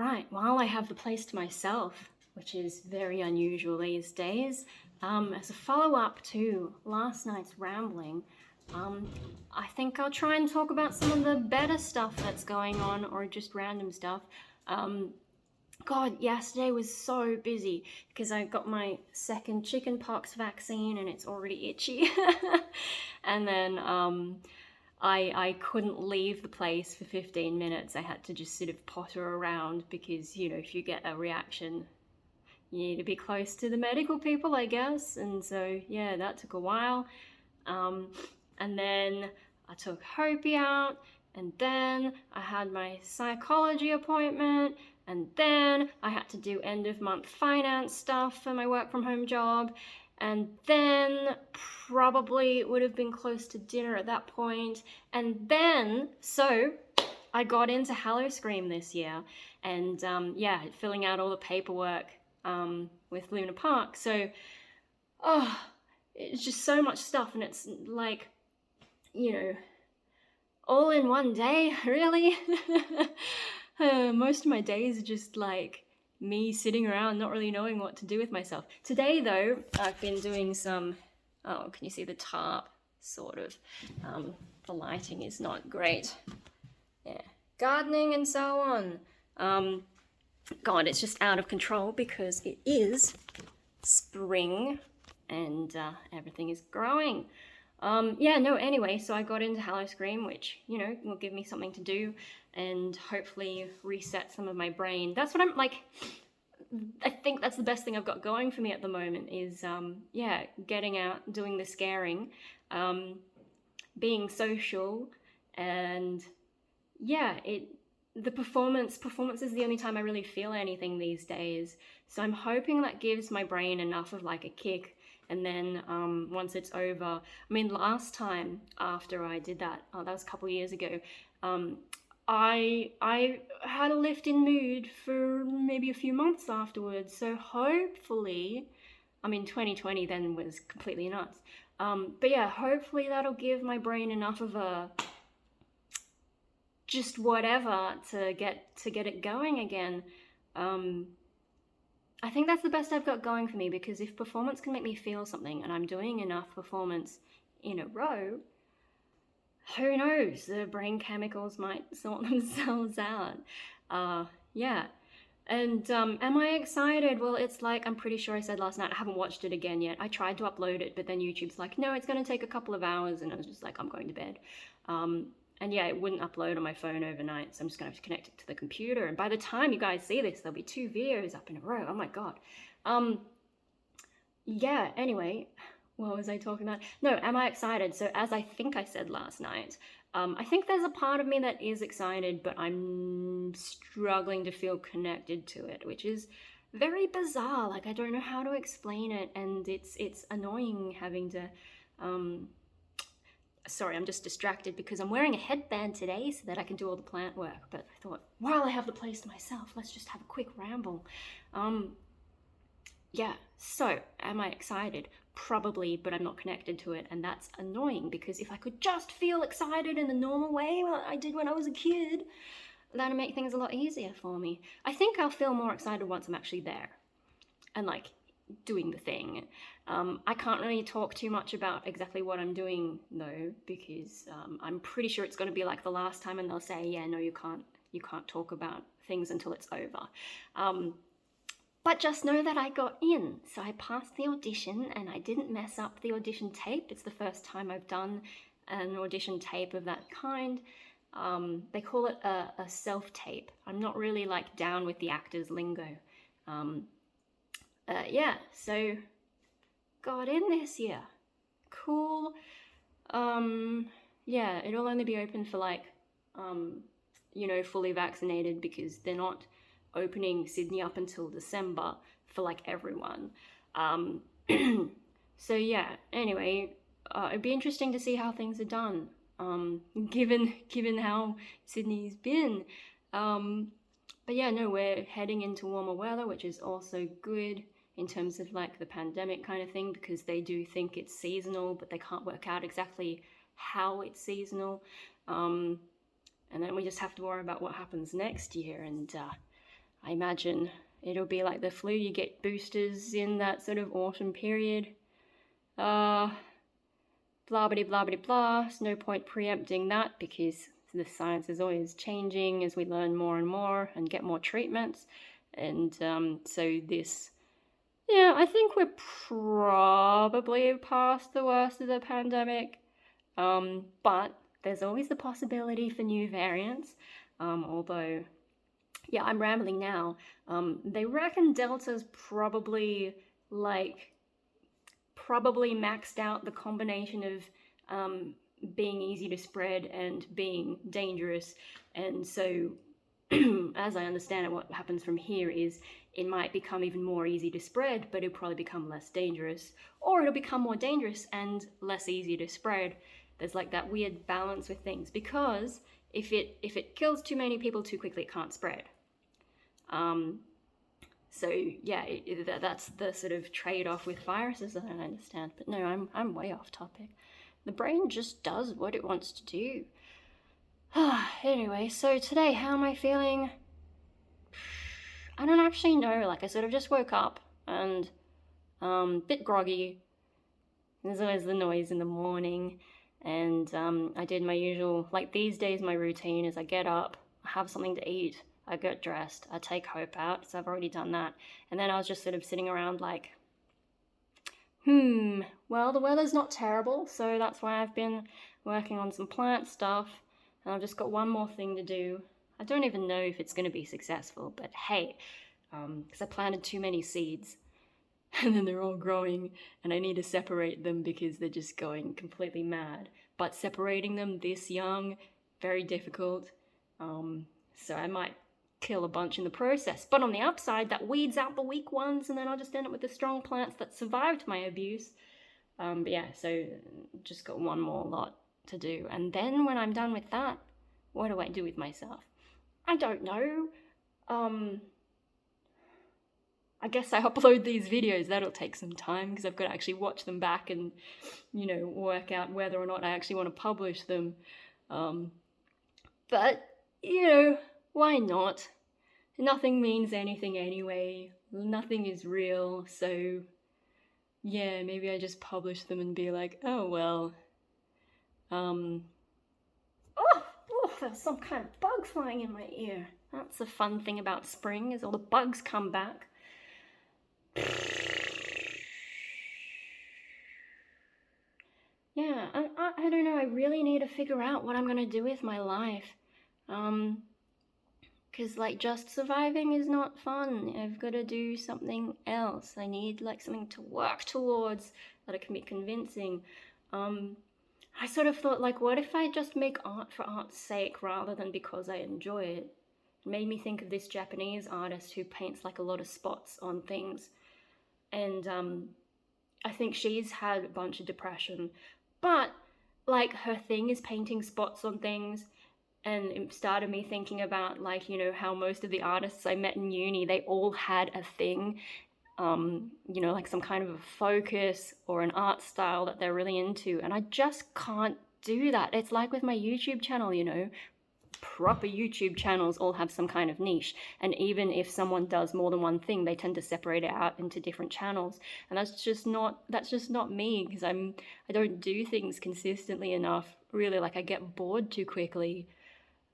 Right, while I have the place to myself, which is very unusual these days, as a follow-up to last night's rambling, I think I'll try and talk about some of the better stuff that's going on, or just random stuff. God, yesterday was so busy because I got my second chickenpox vaccine and it's already itchy. And then I couldn't leave the place for 15 minutes. I had to just sort of potter around because, you know, if you get a reaction, you need to be close to the medical people, I guess. And so, yeah, that took a while. And then I took Hopi out, and then I had my psychology appointment, and then I had to do end of month finance stuff for my work from home job. And then probably it would have been close to dinner at that point. And then, so I got into Hallow Scream this year, and yeah, filling out all the paperwork with Luna Park. So, it's just so much stuff, and it's like, you know, all in one day, really. Most of my days are just like me sitting around not really knowing what to do with myself. Today though, I've been doing some, oh, can you see the tarp? Sort of. The lighting is not great. Yeah, gardening and so on. God, it's just out of control because it is spring and everything is growing. Yeah, no, anyway, so I got into Hallow Scream, which, you know, will give me something to do and hopefully reset some of my brain. That's what I'm, like, I think that's the best thing I've got going for me at the moment is, yeah, getting out, doing the scaring, being social, and, yeah, the performance is the only time I really feel anything these days. So I'm hoping that gives my brain enough of, like, a kick. And then once it's over, I mean, last time after I did that, that was a couple of years ago, I had a lift in mood for maybe a few months afterwards. So hopefully, I mean, 2020 then was completely nuts. But yeah, hopefully that'll give my brain enough of a just whatever to get it going again. I think that's the best I've got going for me, because if performance can make me feel something and I'm doing enough performance in a row, who knows, the brain chemicals might sort themselves out. Yeah. And am I excited? Well, it's like, I'm pretty sure I said last night, I haven't watched it again yet. I tried to upload it, but then YouTube's like, no, it's going to take a couple of hours. And I was just like, I'm going to bed. And yeah, it wouldn't upload on my phone overnight, so I'm just gonna have to connect it to the computer. And by the time you guys see this, there'll be 2 videos up in a row. Oh my God. Yeah, anyway, what was I talking about? No, am I excited? So as I think I said last night, I think there's a part of me that is excited, but I'm struggling to feel connected to it, which is very bizarre. Like, I don't know how to explain it, and it's annoying having to, sorry, I'm just distracted because I'm wearing a headband today so that I can do all the plant work. But I thought, while I have the place to myself, let's just have a quick ramble. Yeah, so am I excited? Probably, but I'm not connected to it, and that's annoying because if I could just feel excited in the normal way I did when I was a kid, that'd make things a lot easier for me. I think I'll feel more excited once I'm actually there and, like, doing the thing. I can't really talk too much about exactly what I'm doing though, because I'm pretty sure it's going to be like the last time and they'll say, yeah, no, you can't talk about things until it's over. But just know that I got in. So I passed the audition and I didn't mess up the audition tape. It's the first time I've done an audition tape of that kind. They call it a self-tape. I'm not really, like, down with the actor's lingo. Yeah, so got in this year. Cool. Yeah, it'll only be open for, like, you know, fully vaccinated, because they're not opening Sydney up until December for, like, everyone. So yeah, anyway, it'd be interesting to see how things are done, given how Sydney's been. But yeah, no, we're heading into warmer weather, which is also good in terms of, like, the pandemic kind of thing, because they do think it's seasonal, but they can't work out exactly how it's seasonal. And then we just have to worry about what happens next year. And I imagine it'll be like the flu, you get boosters in that sort of autumn period. Blah, blah, blah, blah, blah. There's no point preempting that because the science is always changing as we learn more and more and get more treatments. And so this, yeah, I think we're probably past the worst of the pandemic. But there's always the possibility for new variants. Although, yeah, I'm rambling now. They reckon Delta's probably maxed out the combination of being easy to spread and being dangerous. And so, as I understand it, what happens from here is it might become even more easy to spread, but it'll probably become less dangerous. Or it'll become more dangerous and less easy to spread. There's like that weird balance with things, because if it kills too many people too quickly, it can't spread. So yeah, that's the sort of trade-off with viruses that I understand. But no, I'm way off topic. The brain just does what it wants to do. Anyway, so today, how am I feeling? I don't actually know. Like, I sort of just woke up and bit groggy. There's always the noise in the morning. And I did my usual, like these days my routine is I get up, I have something to eat, I get dressed, I take Hope out, so I've already done that. And then I was just sort of sitting around like, well, the weather's not terrible, so that's why I've been working on some plant stuff. And I've just got one more thing to do. I don't even know if it's going to be successful, but hey, because I planted too many seeds. And then they're all growing, and I need to separate them because they're just going completely mad. But separating them this young, very difficult. So I might kill a bunch in the process. But on the upside, that weeds out the weak ones, and then I'll just end up with the strong plants that survived my abuse. But yeah, so just got one more lot to do. And then when I'm done with that, what do I do with myself? I don't know. I guess I upload these videos. That'll take some time because I've got to actually watch them back and, work out whether or not I actually want to publish them. But, why not? Nothing means anything anyway. Nothing is real. So, yeah, maybe I just publish them and be like, oh, well. Oh, there's some kind of bug flying in my ear. That's the fun thing about spring, is all the bugs come back. Yeah, I don't know, I really need to figure out what I'm gonna do with my life. Because, just surviving is not fun. I've got to do something else. I need, something to work towards that it can be convincing. I sort of thought, what if I just make art for art's sake rather than because I enjoy it? It made me think of this Japanese artist who paints, a lot of spots on things. And I think she's had a bunch of depression. But, her thing is painting spots on things. And it started me thinking about, how most of the artists I met in uni, they all had a thing. Some kind of a focus or an art style that they're really into. And I just can't do that. It's like with my YouTube channel, proper YouTube channels all have some kind of niche. And even if someone does more than one thing, they tend to separate it out into different channels. And that's just not me, because I don't do things consistently enough. Really, I get bored too quickly.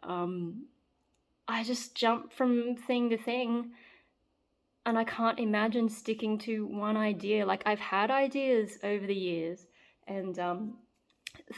I just jump from thing to thing. And I can't imagine sticking to one idea. I've had ideas over the years and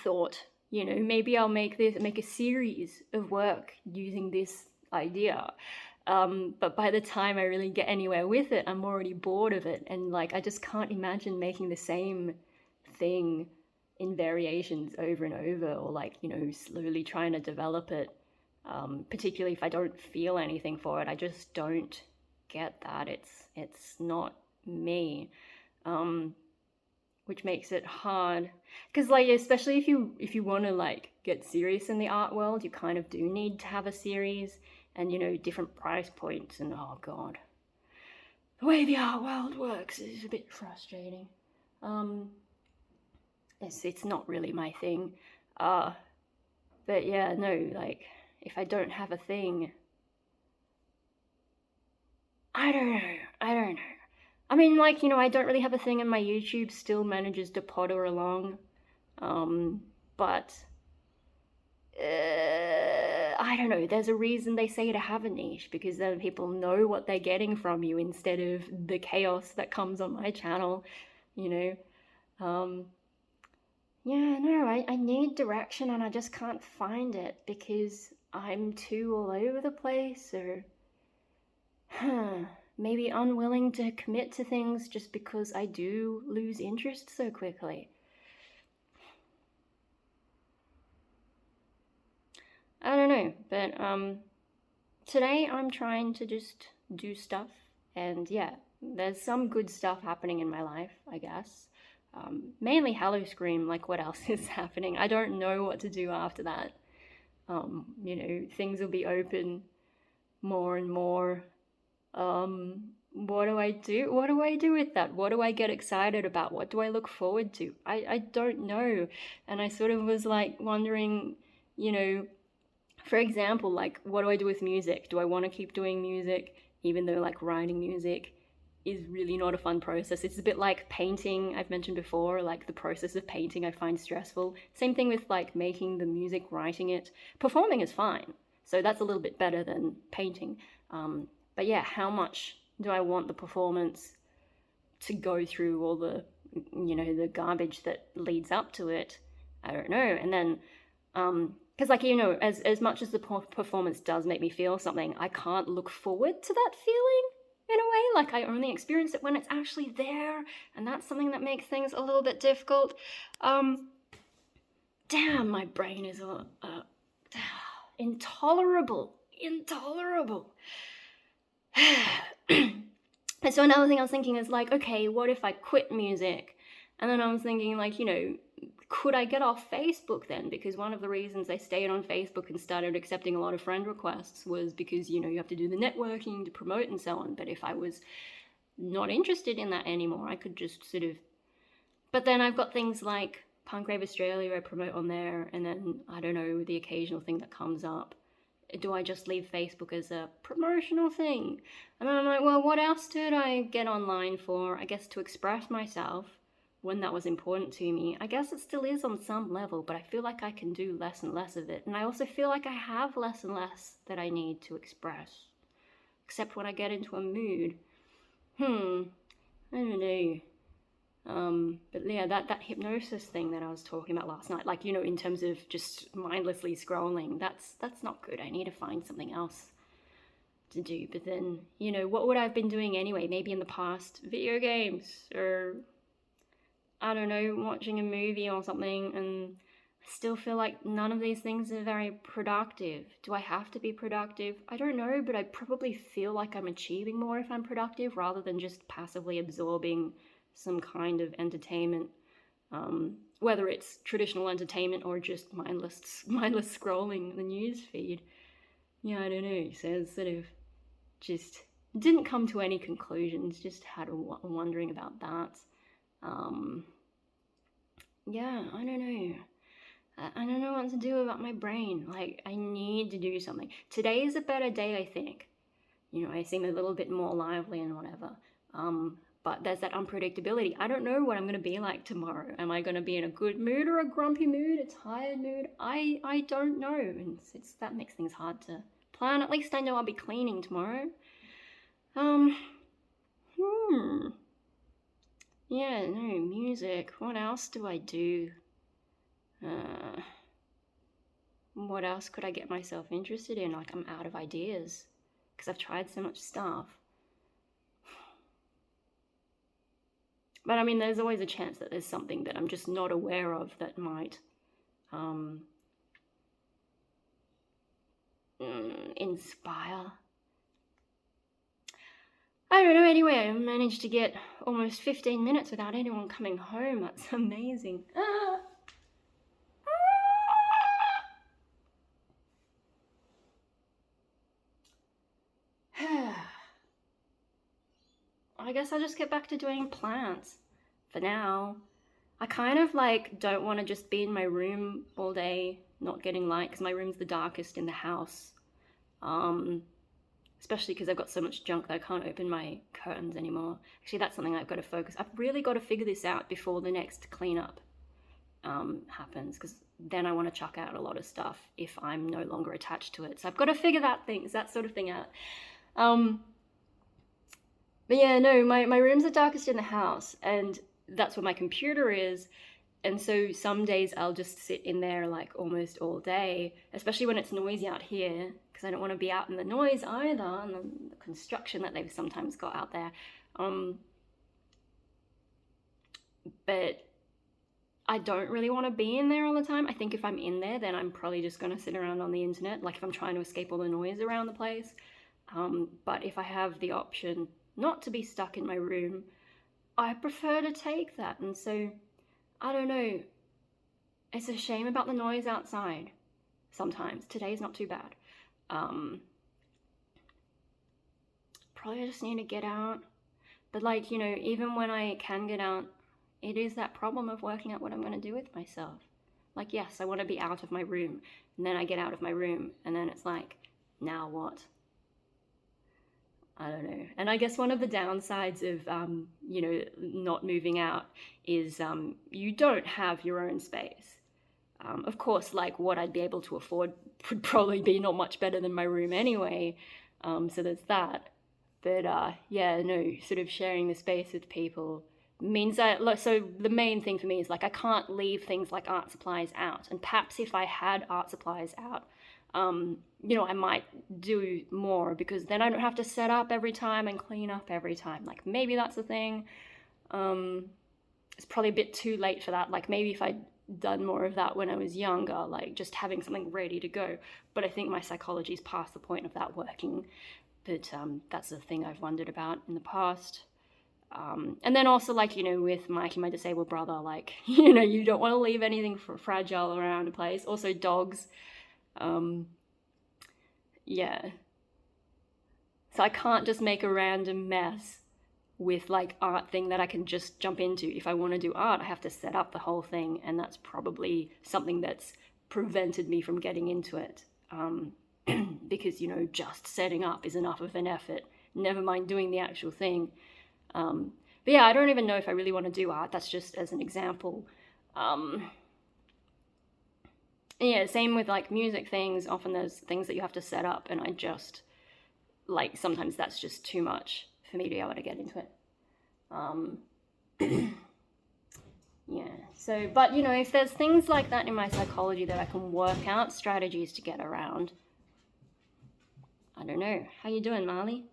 thought, maybe I'll make a series of work using this idea. But by the time I really get anywhere with it, I'm already bored of it. And I just can't imagine making the same thing in variations over and over, or slowly trying to develop it. Particularly if I don't feel anything for it. I just don't get that. It's not me, which makes it hard, because especially if you want to get serious in the art world, you kind of do need to have a series and different price points, and oh god, the way the art world works is a bit frustrating. It's not really my thing, but yeah, no, if I don't have a thing, I don't know. I mean, like, you know, I don't really have a thing, and my YouTube still manages to potter along. But I don't know. There's a reason they say to have a niche, because then people know what they're getting from you instead of the chaos that comes on my channel, you know. Yeah, no, I need direction and I just can't find it because I'm too all over the place, or maybe unwilling to commit to things just because I do lose interest so quickly. I don't know, but today I'm trying to just do stuff, and yeah, there's some good stuff happening in my life, I guess. Mainly Hello Scream, like what else is happening? I don't know what to do after that. You know, things will be open more and more. What do I do? What do I do with that? What do I get excited about? What do I look forward to? I don't know. And I sort of was like wondering, you know, for example, like, what do I do with music? Do I want to keep doing music, even though like writing music is really not a fun process? It's a bit like painting, I've mentioned before, like the process of painting I find stressful. Same thing with like making the music, writing it. Performing is fine, so that's a little bit better than painting. But yeah, how much do I want the performance to go through all the, you know, the garbage that leads up to it? I don't know. And then, because like, you know, as much as the performance does make me feel something, I can't look forward to that feeling in a way. Like, I only experience it when it's actually there, and that's something that makes things a little bit difficult. Damn, my brain is intolerable. And so another thing I was thinking is like, okay, what if I quit music? And then I was thinking, like, you know, could I get off Facebook then? Because one of the reasons I stayed on Facebook and started accepting a lot of friend requests was because, you know, you have to do the networking to promote and so on. But if I was not interested in that anymore, I could just sort of... But then I've got things like Punk Rave Australia I promote on there, and then, I don't know, the occasional thing that comes up. Do I just leave Facebook as a promotional thing? And then I'm like, well, what else did I get online for? I guess to express myself when that was important to me. I guess it still is on some level, but I feel like I can do less and less of it. And I also feel like I have less and less that I need to express. Except when I get into a mood. I don't know. But yeah, that hypnosis thing that I was talking about last night, like, you know, in terms of just mindlessly scrolling, that's not good. I need to find something else to do. But then, you know, what would I have been doing anyway? Maybe in the past, video games, or I don't know, watching a movie or something, and I still feel like none of these things are very productive. Do I have to be productive? I don't know, but I probably feel like I'm achieving more if I'm productive rather than just passively absorbing some kind of entertainment, whether it's traditional entertainment or just mindless scrolling the news feed. Yeah, I don't know. So it's sort of just didn't come to any conclusions. Just had a wondering about that. Yeah, I don't know. I don't know what to do about my brain. Like, I need to do something. Today is a better day, I think. You know, I seem a little bit more lively and whatever. But there's that unpredictability. I don't know what I'm going to be like tomorrow. Am I going to be in a good mood or a grumpy mood, a tired mood? I don't know. And that makes things hard to plan. At least I know I'll be cleaning tomorrow. Yeah, no, music. What else do I do? What else could I get myself interested in? Like, I'm out of ideas because I've tried so much stuff. But I mean, there's always a chance that there's something that I'm just not aware of that might inspire. I don't know, anyway, I managed to get almost 15 minutes without anyone coming home. That's amazing. I guess I'll just get back to doing plants for now. I kind of like don't want to just be in my room all day, not getting light, because my room's the darkest in the house. especially because I've got so much junk that I can't open my curtains anymore. Actually, that's something I've got to focus. I've really got to figure this out before the next cleanup happens, because then I want to chuck out a lot of stuff if I'm no longer attached to it. So I've got to figure that sort of thing out. But yeah, no, my room's the darkest in the house, and that's where my computer is. And so some days I'll just sit in there like almost all day, especially when it's noisy out here, because I don't want to be out in the noise either, and the construction that they've sometimes got out there. But I don't really want to be in there all the time. I think if I'm in there, then I'm probably just going to sit around on the internet, like if I'm trying to escape all the noise around the place. But if I have the option not to be stuck in my room, I prefer to take that. And so, I don't know, it's a shame about the noise outside sometimes. Today's not too bad. Probably I just need to get out. But like, you know, even when I can get out, it is that problem of working out what I'm going to do with myself. Like, yes, I want to be out of my room, and then I get out of my room, and then it's like, now what? I don't know. And I guess one of the downsides of, you know, not moving out is you don't have your own space. Of course, like what I'd be able to afford would probably be not much better than my room anyway. So there's that. But yeah, no, sort of sharing the space with people means that, so the main thing for me is like I can't leave things like art supplies out. And perhaps if I had art supplies out, you know, I might do more, because then I don't have to set up every time and clean up every time. Like maybe that's the thing. It's probably a bit too late for that. Like maybe if I'd done more of that when I was younger, like just having something ready to go. But I think my psychology's past the point of that working. But that's the thing I've wondered about in the past. And then also, like, you know, with Mikey, my disabled brother, like, you know, you don't want to leave anything fragile around a place. Also dogs. Yeah. So I can't just make a random mess with like art thing that I can just jump into. If I want to do art, I have to set up the whole thing, and that's probably something that's prevented me from getting into it. Because, you know, just setting up is enough of an effort, never mind doing the actual thing. But yeah, I don't even know if I really want to do art. That's just as an example. Yeah, same with like music things. Often there's things that you have to set up, and I just, like, sometimes that's just too much for me to be able to get into it. Yeah, so, but, you know, if there's things like that in my psychology that I can work out strategies to get around, I don't know. How you doing, Marley?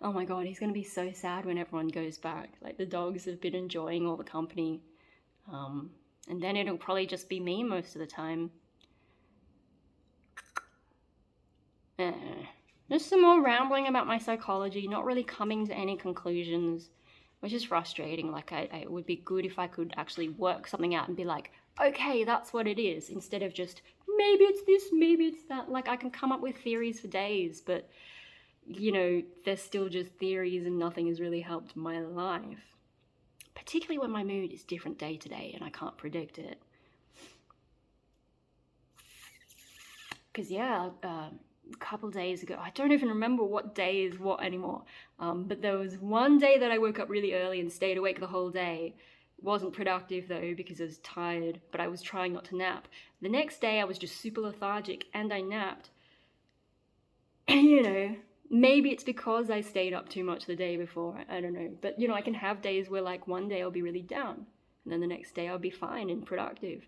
Oh my god, he's going to be so sad when everyone goes back. Like, the dogs have been enjoying all the company. And then it'll probably just be me most of the time. Just some more rambling about my psychology, not really coming to any conclusions, which is frustrating. Like, it would be good if I could actually work something out and be like, okay, that's what it is, instead of just, maybe it's this, maybe it's that. Like, I can come up with theories for days, but, you know, they're still just theories and nothing has really helped my life. Particularly when my mood is different day to day and I can't predict it. Because, yeah, a couple days ago, I don't even remember what day is what anymore, but there was one day that I woke up really early and stayed awake the whole day. Wasn't productive though, because I was tired, but I was trying not to nap. The next day I was just super lethargic and I napped. You know, maybe it's because I stayed up too much the day before, I don't know. But, you know, I can have days where, like, one day I'll be really down, and then the next day I'll be fine and productive.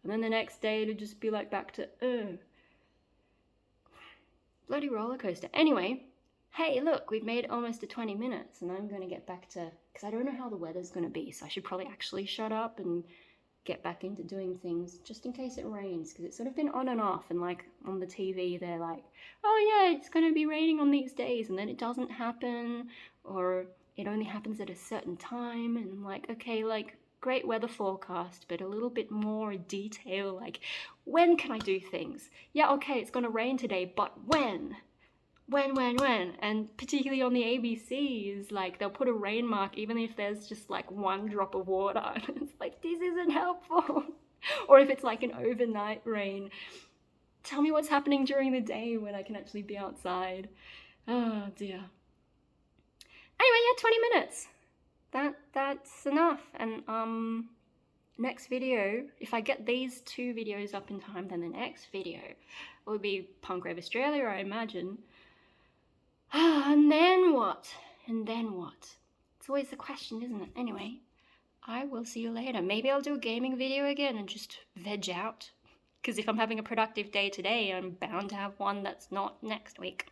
And then the next day it'll just be, like, back to, bloody roller coaster. Anyway, hey, look, we've made almost to 20 minutes, and I'm going to get back to, because I don't know how the weather's going to be, so I should probably actually shut up and get back into doing things, just in case it rains, because it's sort of been on and off, and like on the TV they're like, oh yeah, it's going to be raining on these days, and then it doesn't happen, or it only happens at a certain time, and I'm like, okay, like, great weather forecast, but a little bit more detail, like, when can I do things? Yeah, okay, it's going to rain today, but when? When? And particularly on the ABCs, like, they'll put a rain mark even if there's just like one drop of water. And it's like, this isn't helpful. Or if it's like an overnight rain, Tell me what's happening during the day when I can actually be outside. Oh dear. Anyway, yeah, 20 minutes. That's enough. And next video, if I get these 2 videos up in time, then the next video will be Punk Rave Australia, I imagine. And then what? And then what? It's always the question, isn't it? Anyway, I will see you later. Maybe I'll do a gaming video again and just veg out. Because if I'm having a productive day today, I'm bound to have one that's not next week.